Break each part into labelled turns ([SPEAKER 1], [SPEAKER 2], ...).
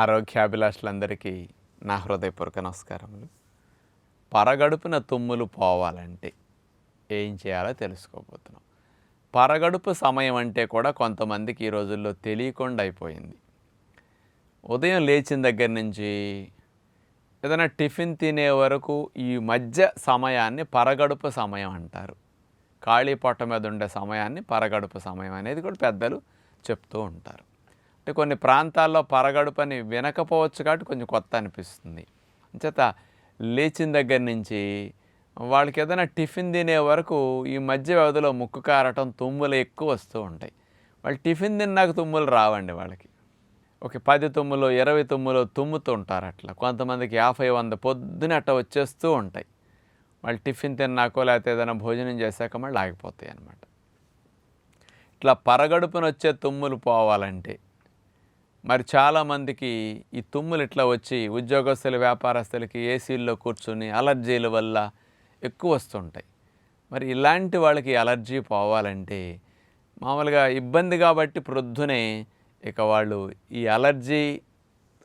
[SPEAKER 1] ఆరోగ్యాభిలాషులందరికీ నా హృదయపూర్వక నమస్కారములు. పరగడుపున తుమ్ములు పోవాలంటే ఏం చేయాలో తెలుసుకోబోతున్నాం. పరగడుపు సమయం అంటే కూడా కొంతమందికి ఈ రోజుల్లో తెలియకుండా అయిపోయింది. ఉదయం లేచిన దగ్గర నుంచి ఏదైనా టిఫిన్ తినే వరకు ఈ మధ్య సమయాన్ని పరగడుపు సమయం అంటారు. ఖాళీ పొట్ట మీద ఉండే సమయాన్ని పరగడుపు సమయం అనేది కూడా పెద్దలు చెప్తూ ఉంటారు. అంటే కొన్ని ప్రాంతాల్లో పరగడుపు అని వినకపోవచ్చు కాబట్టి కొంచెం కొత్త అనిపిస్తుంది. అంచేత లేచిన దగ్గర నుంచి వాళ్ళకి ఏదైనా టిఫిన్ తినే వరకు ఈ మధ్య వ్యవధిలో ముక్కు కారటం, తుమ్ములు ఎక్కువ వస్తూ ఉంటాయి. వాళ్ళు టిఫిన్ తిన్నాక తుమ్ములు రావండి వాళ్ళకి. ఒక 10 తుమ్ములు, 20 తుమ్ములు తుమ్ముతూ ఉంటారు. అట్లా కొంతమందికి 50, 100 పొద్దున అట్లా వచ్చేస్తూ ఉంటాయి. వాళ్ళు టిఫిన్ తిన్నాకో లేకపోతే ఏదైనా భోజనం చేశాక మళ్ళీ ఆగిపోతాయి అన్నమాట. ఇట్లా పరగడుపున వచ్చే తుమ్ములు పోవాలంటే మరి చాలామందికి ఈ తుమ్ములు ఇట్లా వచ్చి ఉద్యోగస్తులు, వ్యాపారస్తులకి ఏసీల్లో కూర్చుని అలర్జీల వల్ల ఎక్కువ వస్తుంటాయి. మరి ఇలాంటి వాళ్ళకి అలర్జీ పోవాలంటే మామూలుగా ఇబ్బంది కాబట్టి ప్రొద్దునే ఇక వాళ్ళు ఈ అలర్జీ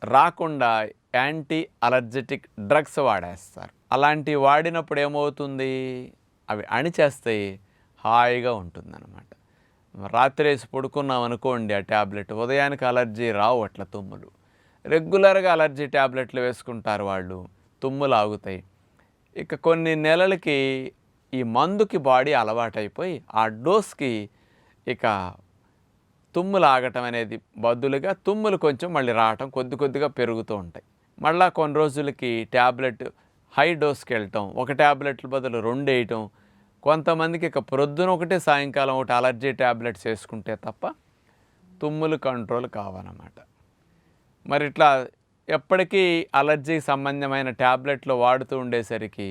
[SPEAKER 1] రాకుండా యాంటీ అలర్జెటిక్ డ్రగ్స్ వాడేస్తారు. అలాంటివి వాడినప్పుడు ఏమవుతుంది, అవి అణిచేస్తాయి, హాయిగా ఉంటుందన్నమాట. రాత్రి వేసి పడుకున్నాం అనుకోండి ఆ ట్యాబ్లెట్, ఉదయానికి అలర్జీ రావు అట్లా తుమ్ములు. రెగ్యులర్గా అలర్జీ ట్యాబ్లెట్లు వేసుకుంటారు వాళ్ళు, తుమ్ములు ఆగుతాయి. ఇక కొన్ని నెలలకి ఈ మందుకి బాడీ అలవాటైపోయి ఆ డోస్కి ఇక తుమ్ములు ఆగటం అనేది బదులుగా తుమ్ములు కొంచెం మళ్ళీ రావటం కొద్ది కొద్దిగా పెరుగుతూ ఉంటాయి. మళ్ళీ కొన్ని రోజులకి ట్యాబ్లెట్ హై డోస్కి వెళ్ళటం, ఒక ట్యాబ్లెట్ల బదులు 2 వేయటం. కొంతమందికి ఇక ప్రొద్దున ఒకటి, సాయంకాలం ఒకటి అలర్జీ ట్యాబ్లెట్స్ వేసుకుంటే తప్ప తుమ్ములు కంట్రోల్ కావన్నమాట. మరి ఇట్లా ఎప్పటికీ అలర్జీకి సంబంధమైన ట్యాబ్లెట్లు వాడుతూ ఉండేసరికి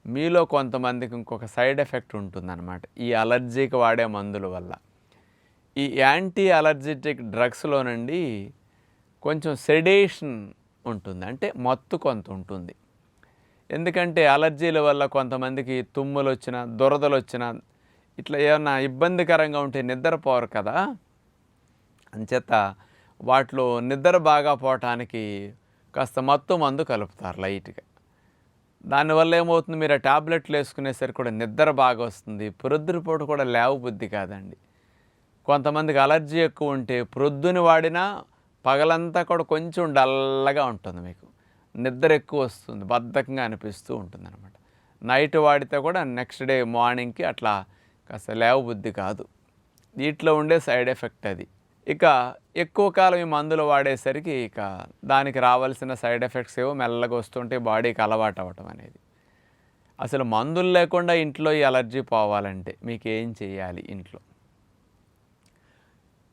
[SPEAKER 1] మీలో కొంతమందికి ఇంకొక సైడ్ ఎఫెక్ట్ ఉంటుందన్నమాట ఈ అలర్జీకి వాడే మందుల వల్ల. ఈ యాంటీ అలర్జెటిక్ డ్రగ్స్లోనండి కొంచెం సెడేషన్ ఉంటుంది, అంటే మత్తు కొంత ఉంటుంది. ఎందుకంటే అలర్జీల వల్ల కొంతమందికి తుమ్ములు వచ్చినా, దురదలు వచ్చినా, ఇట్లా ఏమన్నా ఇబ్బందికరంగా ఉంటే నిద్రపోరు కదా. అంచేత వాటిలో నిద్ర బాగా పోవటానికి కాస్త మత్తు మందు కలుపుతారు లైట్గా. దానివల్ల ఏమవుతుంది, మీరు ఆ ట్యాబ్లెట్లు వేసుకునేసరికి కూడా నిద్ర బాగా వస్తుంది, ప్రొద్దునపూట కూడా లేవబుద్ధి కాదండి. కొంతమందికి అలర్జీ ఎక్కువ ఉంటే ప్రొద్దున వాడినా పగలంతా కూడా కొంచెం డల్లగా ఉంటుంది, మీకు నిద్ర ఎక్కువ వస్తుంది, బద్ధకంగా అనిపిస్తూ ఉంటుంది అనమాట. నైట్ వాడితే కూడా నెక్స్ట్ డే మార్నింగ్కి అట్లా కాస్త లేవబుద్ధి కాదు. వీటిలో ఉండే సైడ్ ఎఫెక్ట్ అది. ఇక ఎక్కువ కాలం ఈ మందులు వాడేసరికి ఇక దానికి రావాల్సిన సైడ్ ఎఫెక్ట్స్ ఏవో మెల్లగా వస్తుంటే బాడీకి అలవాటు అవ్వటం అనేది. అసలు మందులు లేకుండా ఇంట్లో ఈ అలర్జీ పోవాలంటే మీకు ఏం చేయాలి ఇంట్లో?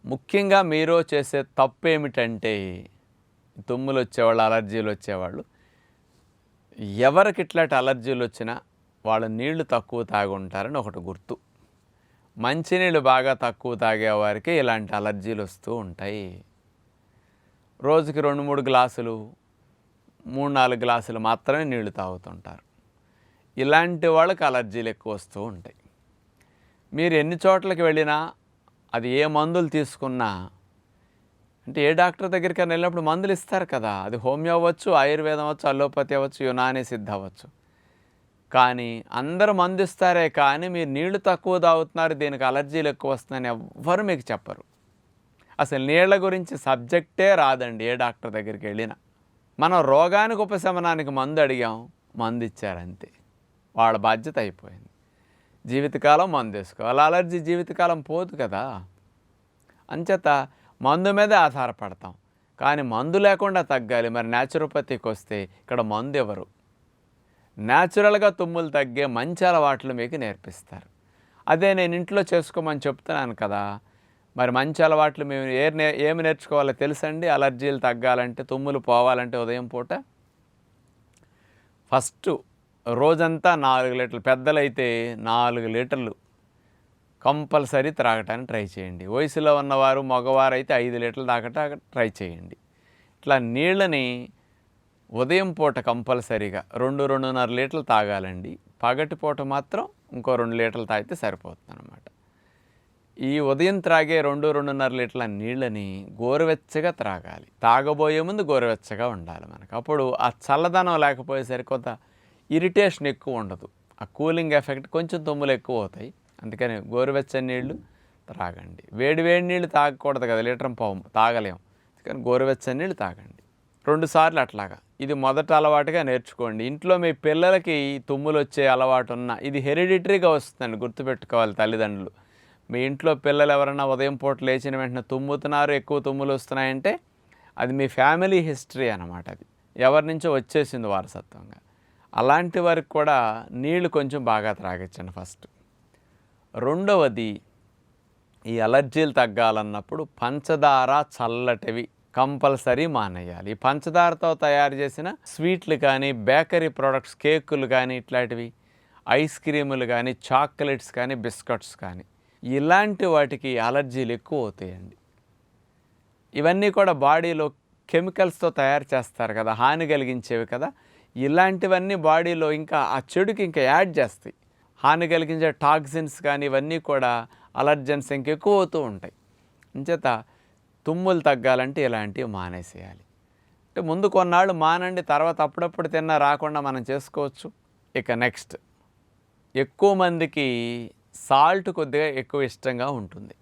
[SPEAKER 1] ముఖ్యంగా మీరు చేసే తప్పు ఏమిటంటే, తుమ్ములు వచ్చేవాళ్ళు, అలర్జీలు వచ్చేవాళ్ళు ఎవరికి ఇట్లాంటి అలర్జీలు వచ్చినా వాళ్ళు నీళ్లు తక్కువ తాగి ఉంటారని ఒకటి గుర్తు. మంచినీళ్ళు బాగా తక్కువ తాగేవారికి ఇలాంటి అలర్జీలు వస్తూ ఉంటాయి. రోజుకి 2-3 గ్లాసులు, 3-4 గ్లాసులు మాత్రమే నీళ్లు తాగుతుంటారు. ఇలాంటి వాళ్ళకి అలర్జీలు ఎక్కువ వస్తూ ఉంటాయి. మీరు ఎన్ని చోట్లకి వెళ్ళినా, అది ఏ మందులు తీసుకున్నా, అంటే ఏ డాక్టర్ దగ్గరికైనా వెళ్ళినప్పుడు మందులు ఇస్తారు కదా, అది హోమియో అవ్వచ్చు, ఆయుర్వేదం అవ్వచ్చు, అలోపతి అవ్వచ్చు, యునానీ సిద్ధ అవ్వచ్చు. కానీ అందరూ మందు ఇస్తారే కానీ మీరు నీళ్లు తక్కువ తాగుతున్నారు, దీనికి అలర్జీలు ఎక్కువ వస్తున్నాయని ఎవ్వరు మీకు చెప్పరు. అసలు నీళ్ల గురించి సబ్జెక్టే రాదండి ఏ డాక్టర్ దగ్గరికి వెళ్ళినా. మనం రోగానికి ఉపశమనానికి మందు అడిగాం, మందు ఇచ్చారంతే, వాళ్ళ బాధ్యత అయిపోయింది. జీవితకాలం మందు వేసుకోవాలి, అలర్జీ జీవితకాలం పోదు కదా. అంచేత మందు మీదే ఆధారపడతాం. కానీ మందు లేకుండా తగ్గాలి. మరి న్యాచురోపతికి వస్తే ఇక్కడ మందు ఎవరు? న్యాచురల్గా తుమ్ములు తగ్గే మంచి అలవాట్లు మీకు నేర్పిస్తారు. అదే నేను ఇంట్లో చేసుకోమని చెప్తున్నాను కదా. మరి మంచి అలవాట్లు మేము ఏమి నేర్చుకోవాలో తెలుసండి? అలర్జీలు తగ్గాలంటే, తుమ్ములు పోవాలంటే ఉదయం పూట ఫస్ట్ రోజంతా 4 లీటర్లు, పెద్దలైతే 4 లీటర్లు కంపల్సరీ త్రాగటానికి ట్రై చేయండి. వయసులో ఉన్నవారు, మగవారు అయితే 5 లీటర్లు తాగటానికి ట్రై చేయండి. ఇట్లా నీళ్ళని ఉదయం పూట కంపల్సరీగా 2-2.5 లీటర్లు తాగాలండి. పగటి పూట మాత్రం ఇంకో 2 లీటర్లు తాగితే సరిపోతుంది అన్నమాట. ఈ ఉదయం త్రాగే 2-2.5 లీటర్ల నీళ్ళని గోరువెచ్చగా త్రాగాలి. తాగబోయే ముందు గోరువెచ్చగా ఉండాలి మనకు. అప్పుడు ఆ చల్లదనం లేకపోయేసరికి కొంత ఇరిటేషన్ ఎక్కువ ఉండదు. ఆ కూలింగ్ ఎఫెక్ట్ కొంచెం తుమ్ములు ఎక్కువ అవుతాయి. అందుకని గోరువెచ్చని నీళ్ళు త్రాగండి. వేడి వేడి నీళ్ళు తాగకూడదు కదా, లీటర్ పావు తాగలేం. అందుకని గోరువెచ్చని నీళ్ళు తాగండి 2 సార్లు అట్లాగా. ఇది మొదటి అలవాటుగా నేర్చుకోండి. ఇంట్లో మీ పిల్లలకి తుమ్ములు వచ్చే అలవాటు ఉన్న, ఇది హెరిడిటరీగా వస్తుందండి, గుర్తుపెట్టుకోవాలి తల్లిదండ్రులు. మీ ఇంట్లో పిల్లలు ఎవరైనా ఉదయం పూట లేచిన వెంటనే తుమ్ముతున్నారు, ఎక్కువ తుమ్ములు వస్తున్నాయంటే అది మీ ఫ్యామిలీ హిస్టరీ అన్నమాట. అది ఎవరి నుంచో వచ్చేసింది వారసత్వంగా. అలాంటి వారికి కూడా నీళ్లు కొంచెం బాగా త్రాగించండి ఫస్ట్. రెండవది, ఈ అలర్జీలు తగ్గాలన్నప్పుడు పంచదార చల్లటివి కంపల్సరీ మానేయాలి. ఈ పంచదారతో తయారు చేసిన స్వీట్లు కానీ, బేకరీ ప్రోడక్ట్స్, కేకులు కానీ, ఇట్లాంటివి ఐస్ క్రీములు కానీ, చాక్లెట్స్ కానీ, బిస్కెట్స్ కానీ, ఇలాంటి వాటికి అలర్జీలు ఎక్కువ అవుతాయండి. ఇవన్నీ కూడా బాడీలో కెమికల్స్తో తయారు చేస్తారు కదా, హాని కలిగించేవి కదా. ఇలాంటివన్నీ బాడీలో ఇంకా ఆ చెడుకి ఇంకా యాడ్ చేస్తాయి. హాని కలిగించే టాక్సిన్స్ కానీ ఇవన్నీ కూడా అలర్జెన్స్ ఇంకెక్కువ అవుతూ ఉంటాయి. అంచేత తుమ్ములు తగ్గాలంటే ఇలాంటివి మానేసేయాలి. అంటే ముందు కొన్నాళ్ళు మానండి, తర్వాత అప్పుడప్పుడు తిన్నా రాకుండా మనం చేసుకోవచ్చు. ఇక నెక్స్ట్, ఎక్కువ మందికి సాల్ట్ కొద్దిగా ఎక్కువ ఇష్టంగా ఉంటుంది.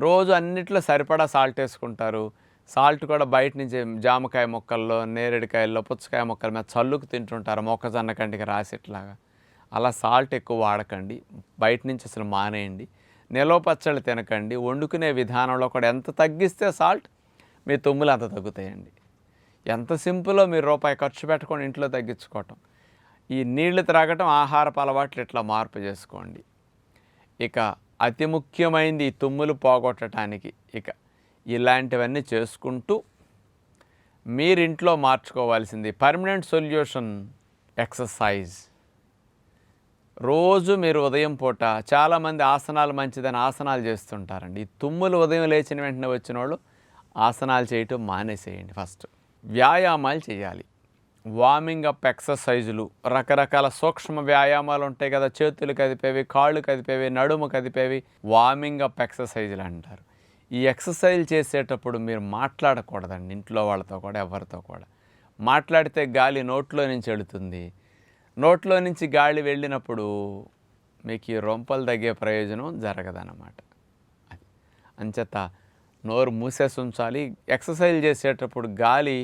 [SPEAKER 1] రోజు అన్నిట్లో సరిపడా సాల్ట్ వేసుకుంటారు. సాల్ట్ కూడా బయట నుంచి జామకాయ మొక్కల్లో, నేరేడుకాయల్లో, పుచ్చకాయ మొక్కల మీద చల్లుకు తింటుంటారు, మొక్కజొన్న కంటికి రాసిట్లాగా. అలా సాల్ట్ ఎక్కువ వాడకండి. బయట నుంచి అసలు మానేయండి. నిలవ పచ్చళ్ళు తినకండి. వండుకునే విధానంలో కూడా ఎంత తగ్గిస్తే సాల్ట్, మీ తుమ్ములు అంత తగ్గుతాయండి. ఎంత సింపుల్లో మీరు రూపాయి ఖర్చు పెట్టుకొని ఇంట్లో తగ్గించుకోవటం. ఈ నీళ్లు త్రాగటం, ఆహారపు అలవాట్లు ఇట్లా మార్పు చేసుకోండి. ఇక అతి ముఖ్యమైనది ఈ తుమ్ములు పోగొట్టడానికి, ఇక ఇలాంటివన్నీ చేసుకుంటూ మీరింట్లో మార్చుకోవాల్సింది పర్మనెంట్ సొల్యూషన్ ఎక్సర్సైజ్. రోజు మీరు ఉదయం పూట చాలామంది ఆసనాలు మంచిదని ఆసనాలు చేస్తుంటారండి. ఈ తుమ్ములు ఉదయం లేచిన వెంటనే వచ్చిన వాళ్ళు ఆసనాలు చేయటం మానేసేయండి. ఫస్ట్ వ్యాయామాలు చేయాలి. వార్మింగ్ అప్ ఎక్సర్సైజులు, రకరకాల సూక్ష్మ వ్యాయామాలు ఉంటాయి కదా, చేతులు కదిపేవి, కాళ్ళు కదిపేవి, నడుము కదిపేవి, వార్మింగ్ అప్ ఎక్సర్సైజులు అంటారు. ఈ ఎక్సర్సైజ్ చేసేటప్పుడు మీరు మాట్లాడకూడదండి ఇంట్లో వాళ్ళతో కూడా, ఎవరితో కూడా. మాట్లాడితే గాలి నోట్లో నుంచి వెళుతుంది. నోట్లో నుంచి గాలి వెళ్ళినప్పుడు మీకు ఈ రొంపలు తగ్గే ప్రయోజనం జరగదన్నమాట. అది అంచేత నోరు మూసేసి ఉంచాలి. ఎక్సర్సైజ్ చేసేటప్పుడు గాలి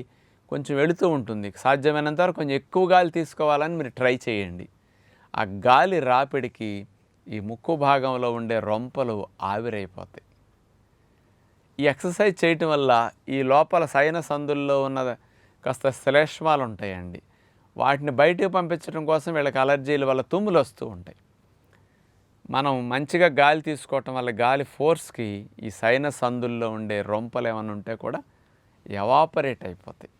[SPEAKER 1] కొంచెం వెళుతూ ఉంటుంది. సాధ్యమైనంత వరకు కొంచెం ఎక్కువ గాలి తీసుకోవాలని మీరు ట్రై చేయండి. ఆ గాలి రాపిడికి ఈ ముక్కు భాగంలో ఉండే రొంపలు ఆవిరైపోతాయి. ఈ ఎక్సర్సైజ్ చేయటం వల్ల ఈ లోపల సైనస్ సందుల్లో ఉన్న కాస్త శ్లేష్మాలు ఉంటాయండి, వాటిని బయటకు పంపించడం కోసం వీళ్ళకి అలర్జీల వల్ల తుమ్ములు వస్తూ ఉంటాయి. మనం మంచిగా గాలి తీసుకోవటం వల్ల గాలి ఫోర్స్కి ఈ సైనస్ సందుల్లో ఉండే రొంపలు ఏమైనా ఉంటే కూడా ఎవాపరేట్ అయిపోతాయి.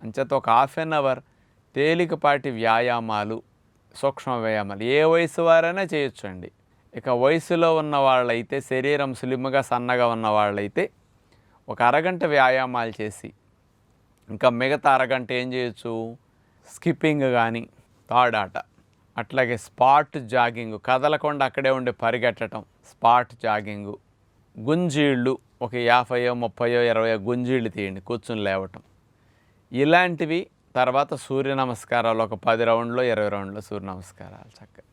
[SPEAKER 1] అంచేత ఒక హాఫ్ అన్ అవర్ తేలికపాటి వ్యాయామాలు, సూక్ష్మ వ్యాయామాలు ఏ వయసు వారైనా చేయొచ్చు అండి. ఇక వయసులో ఉన్న వాళ్ళైతే, శరీరం స్లిమ్గా సన్నగా ఉన్న వాళ్ళైతే ఒక అరగంట వ్యాయామాలు చేసి ఇంకా మిగతా అరగంట ఏం చేయొచ్చు, స్కిప్పింగ్ కానీ, తాడాట, అట్లాగే స్పాట్ జాగింగ్, కదలకుండా అక్కడే ఉండి పరిగెట్టడం, స్పాట్ జాగింగు, గుంజీళ్ళు ఒక 50, 30, 20 గుంజీళ్ళు తీయండి కూర్చుని లేవటం. ఇలాంటివి. తర్వాత సూర్య నమస్కారాలు ఒక 10 రౌండ్లో 20 రౌండ్లో సూర్య నమస్కారాలు చక్కగా.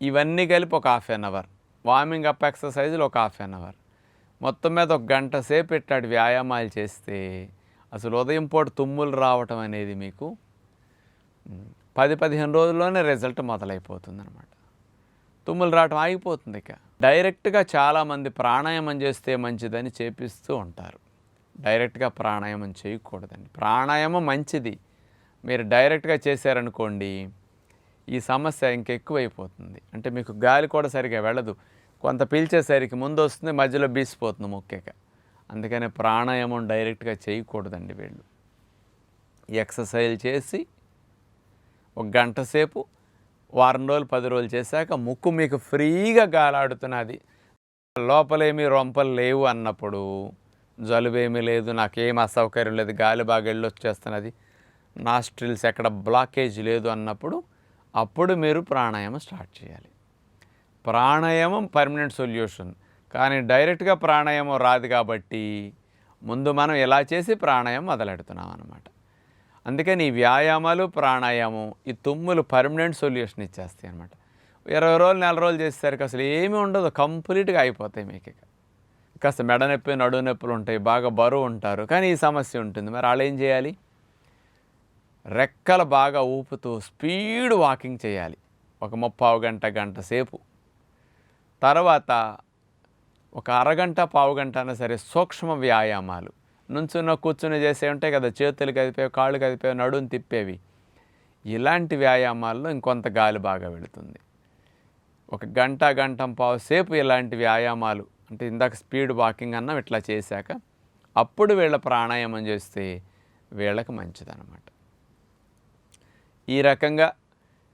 [SPEAKER 1] ఇవన్నీ కలిపి ఒక half an hour. Warming up ఎక్సర్సైజులు ఒక హాఫ్ అన్ అవర్. మొత్తం మీద ఒక గంట సేపు పెట్టాడు వ్యాయామాలు చేస్తే అసలు ఉదయం పూట తుమ్ములు రావటం అనేది మీకు 10-15 రోజుల్లోనే రిజల్ట్ మొదలైపోతుంది అనమాట. తుమ్ములు రావటం ఆగిపోతుంది. ఇక డైరెక్ట్గా చాలామంది ప్రాణాయామం చేస్తే మంచిదని చేపిస్తూ ఉంటారు. డైరెక్ట్గా ప్రాణాయామం చేయకూడదండి. ప్రాణాయామం మంచిది, మీరు డైరెక్ట్గా చేశారనుకోండి ఈ సమస్య ఇంకెక్కువైపోతుంది. అంటే మీకు గాలి కూడా సరిగా వెళ్ళదు, కొంత పీల్చేసరికి ముందు వస్తుంది, మధ్యలో బీసిపోతుంది ముఖ్యంగా. అందుకని ప్రాణాయామం డైరెక్ట్గా చేయకూడదండి. వీళ్ళు ఈ ఎక్సర్సైజ్ చేసి ఒక గంట సేపు, వారం రోజులు 10 రోజులు చేశాక ముక్కు మీకు ఫ్రీగా గాలాడుతున్నది, లోపలేమీ రొంపలు లేవు అన్నప్పుడు, జలుబేమీ లేదు, నాకేం అసౌకర్యం లేదు, గాలి బాగా వెళ్ళొచ్చేస్తున్నది, నాస్ట్రిల్స్ ఎక్కడ బ్లాకేజ్ లేదు అన్నప్పుడు అప్పుడు మీరు ప్రాణాయామం స్టార్ట్ చేయాలి. ప్రాణాయామం పర్మనెంట్ సొల్యూషన్. కానీ డైరెక్ట్గా ప్రాణాయామం రాదు కాబట్టి ముందు మనం ఇలా చేసి ప్రాణాయామం మొదలెడుతున్నాం అన్నమాట. అందుకని ఈ వ్యాయామాలు ప్రాణాయామం ఈ తుమ్ములు పర్మనెంట్ సొల్యూషన్ ఇచ్చేస్తాయి అన్నమాట. 20 రోజులు 4 రోజులు చేసేసరికి అసలు ఏమీ ఉండదు, కంప్లీట్గా అయిపోతాయి మీకు. కాస్త మెడ నొప్పి నడుము నొప్పులు ఉంటాయి, బాగా బరువు ఉంటారు, కానీ ఈ సమస్య ఉంటుంది. మరి వాళ్ళు ఏం చేయాలి? రెక్కలు బాగా ఊపుతూ స్పీడ్ వాకింగ్ చేయాలి ఒక 30 గంట గంట సేపు. తర్వాత ఒక అరగంట పావు గంట అయినా సరే సూక్ష్మ వ్యాయామాలు, నుంచున్న కూర్చుని చేసే ఉంటాయి కదా, చేతులు కదిపేవి, కాళ్ళు కదిపేవి, నడుము తిప్పేవి. ఇలాంటి వ్యాయామాల్లో ఇంకొంత గాలి బాగా వెళుతుంది. ఒక గంట గంట పావు సేపు ఇలాంటి వ్యాయామాలు, అంటే ఇందాక స్పీడ్ వాకింగ్ అన్నాం, ఇట్లా చేశాక అప్పుడు వీళ్ళ ప్రాణాయామం చేస్తే వీళ్ళకి మంచిదన్నమాట. ఈ రకంగా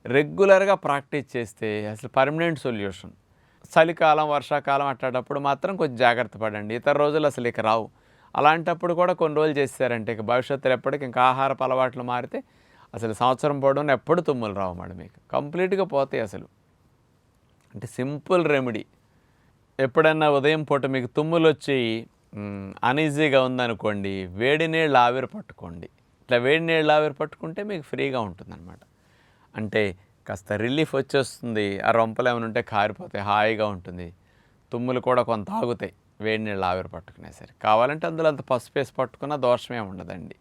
[SPEAKER 1] రెగ్యులర్గా ప్రాక్టీస్ చేస్తే అసలు పర్మనెంట్ సొల్యూషన్. చలికాలం వర్షాకాలం అట్లాంటప్పుడు మాత్రం కొంచెం జాగ్రత్త పడండి, ఇతర రోజులు అసలు ఇక రావు. అలాంటప్పుడు కూడా కొన్ని రోజులు చేశారంటే ఇక భవిష్యత్తులో ఎప్పటికి ఇంకా ఆహారపు అలవాట్లు మారితే అసలు సంవత్సరం పొడవునా ఎప్పుడు తుమ్ములు రావు మేడం, మీకు కంప్లీట్గా పోతాయి అసలు. అంటే సింపుల్ రెమెడీ. ఎప్పుడన్నా ఉదయం పూట మీకు తుమ్ములు వచ్చి అనీజీగా ఉందనుకోండి, వేడి నీళ్ళు ఆవిరి పట్టుకోండి. ఇట్లా వేడి నీళ్ళు ఆవిరి పట్టుకుంటే మీకు ఫ్రీగా ఉంటుందన్నమాట. అంటే కాస్త రిలీఫ్ వచ్చేస్తుంది, ఆ రొంపలు ఏమైనా ఉంటే కారిపోతాయి, హాయిగా ఉంటుంది. తుమ్ములు కూడా కొంత ఆగుతాయి వేడి నీళ్ళు ఆవిరి పట్టుకునేసరికి. కావాలంటే అందులో అంత పసుపు వేసి పట్టుకున్న దోషమే ఉండదండి.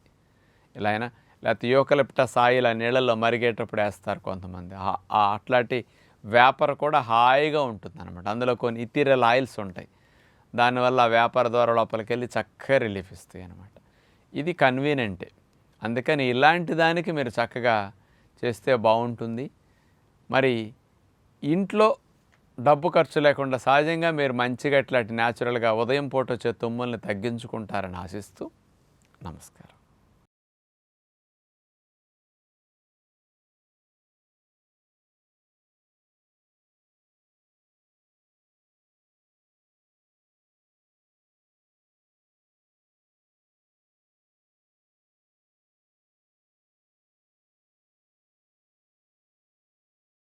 [SPEAKER 1] ఇలా అయినా, లేకపోతే యూకలిప్టస్ ఆయిల్ ఆ నీళ్ళల్లో మరిగేటప్పుడు వేస్తారు కొంతమంది, అట్లాంటి వేపర్ కూడా హాయిగా ఉంటుంది అనమాట. అందులో కొన్ని ఇథీరియల్ ఆయిల్స్ ఉంటాయి, దానివల్ల ఆ వేపర్ ద్వారా లోపలికి వెళ్ళి చక్కగా రిలీఫ్ ఇస్తాయి అనమాట. ఇది కన్వీనియంటే. అందుకని ఇలాంటి దానికి మీరు చక్కగా చేస్తే బాగుంటుంది. మరి ఇంట్లో డబ్బు ఖర్చు లేకుండా సహజంగా మీరు మంచిగా ఇట్లాంటి న్యాచురల్గా ఉదయం పూట వచ్చే తుమ్ముల్ని తగ్గించుకుంటారని ఆశిస్తూ నమస్కారం.